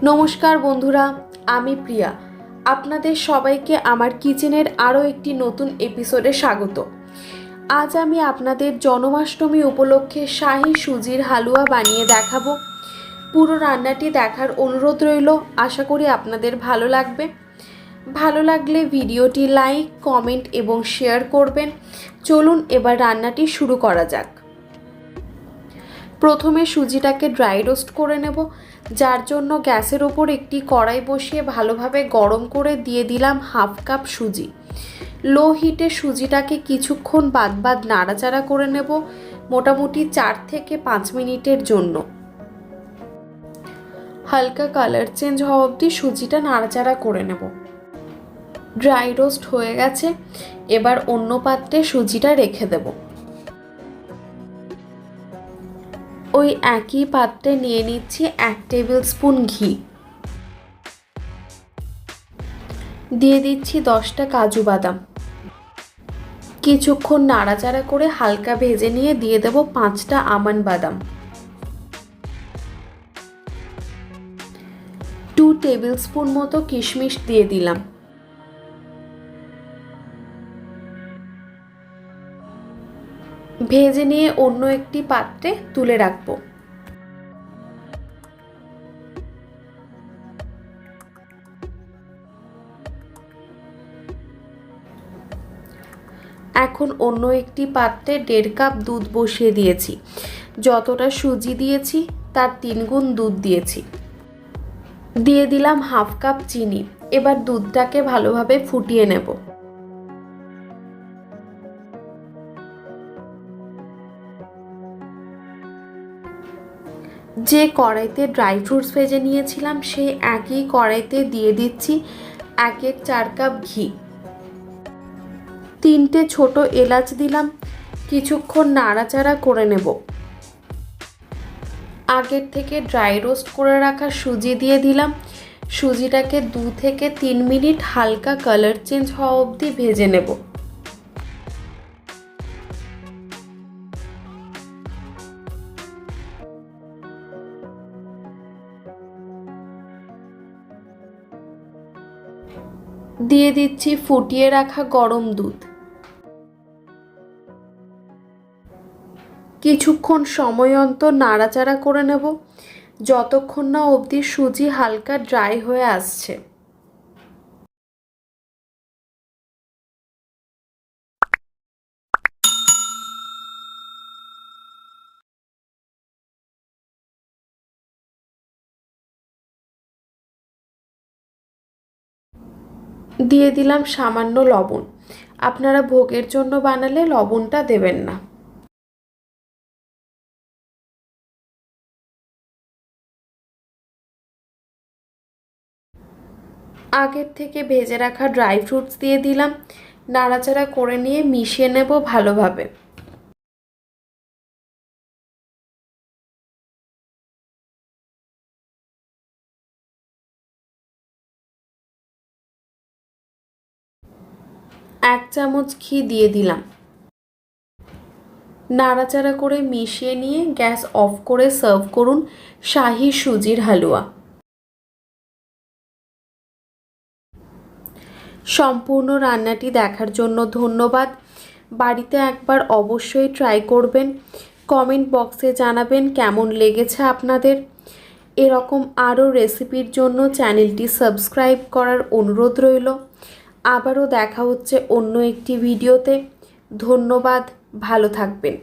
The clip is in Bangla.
নমস্কার বন্ধুরা, আমি প্রিয়া। আপনাদের সবাইকে আমার কিচেনের আরও একটি নতুন এপিসোডে স্বাগত। আজ আমি আপনাদের জন্মাষ্টমী উপলক্ষে শাহি সুজির হালুয়া বানিয়ে দেখাবো। পুরো রান্নাটি দেখার অনুরোধ রইল। আশা করি আপনাদের ভালো লাগবে। ভালো লাগলে ভিডিওটি লাইক, কমেন্ট এবং শেয়ার করবেন। চলুন এবার রান্নাটি শুরু করা যাক। প্রথমে সুজিটাকে ড্রাই রোস্ট করে নেব, যার জন্য গ্যাসের ওপর একটি কড়াই বসিয়ে ভালোভাবে গরম করে দিয়ে দিলাম হাফ কাপ সুজি। লো হিটে সুজিটাকে কিছুক্ষণ বাদ নাড়াচাড়া করে নেব, মোটামুটি 4 থেকে 5 মিনিটের জন্য। হালকা কালার চেঞ্জ হওয়া অবধি সুজিটা নাড়াচাড়া করে নেব। ড্রাই রোস্ট হয়ে গেছে, এবার অন্য পাত্রে সুজিটা রেখে দেব। ওই একই পাত্রে নিয়ে নিচ্ছি 1 টেবিল স্পুন ঘি, দিয়ে দিচ্ছি 10টা কাজু বাদাম। কিছুক্ষণ নাড়াচাড়া করে হালকা ভেজে নিয়ে দিয়ে দেব 5টা আমন্ড বাদাম। 2 টেবিল স্পুন মতো কিশমিশ দিয়ে দিলাম। ভেজে নিয়ে অন্য একটি পাত্রে তুলে রাখবো। এখন অন্য একটি পাত্রে 1.5 কাপ দুধ বসিয়ে দিয়েছি। যতটা সুজি দিয়েছি তার 3 গুণ দুধ দিয়েছি। দিয়ে দিলাম হাফ কাপ চিনি। এবার দুধটাকে ভালোভাবে ফুটিয়ে নেব। যে কড়াইতে ড্রাই ফ্রুটস ভেজে নিয়েছিলাম সেই একই কড়াইতে দিয়ে দিচ্ছি 1/4 কাপ ঘি। 3টে ছোট এলাচ দিলাম। কিছুক্ষণ নাড়াচাড়া করে নেব। আগের থেকে ড্রাই রোস্ট করে রাখা সুজি দিয়ে দিলাম। সুজিটাকে 2 থেকে 3 মিনিট হালকা কালার চেঞ্জ হওয়া অবধি ভেজে নেব। দিয়ে দিচ্ছি ফুটিয়ে রাখা গরম দুধ। কিছুক্ষণ সময় অন্তর নাড়াচাড়া করে নেব, যতক্ষণ না অবধি সুজি হালকা ড্রাই হয়ে আসছে। দিয়ে দিলাম সামান্য লবণ। আপনারা ভোগের জন্য বানালে লবণটা দেবেন না। আগের থেকে ভেজে রাখা ড্রাই ফ্রুটস দিয়ে দিলাম। নাড়াচাড়া করে নিয়ে মিশিয়ে নেব ভালোভাবে। এক চামচ ঘি দিয়ে দিলাম। নাড়াচাড়া করে মিশিয়ে নিয়ে গ্যাস অফ করে সার্ভ করুন শাহি সুজির হালুয়া। সম্পূর্ণ রান্নাটি দেখার জন্য ধন্যবাদ। বাড়িতে একবার অবশ্যই ট্রাই করবেন। কমেন্ট বক্সে জানাবেন কেমন লেগেছে আপনাদের। এরকম আরও রেসিপির জন্য চ্যানেলটি সাবস্ক্রাইব করার অনুরোধ রইল। আবারও দেখা হচ্ছে অন্য একটি ভিডিওতে। ধন্যবাদ, ভালো থাকবেন।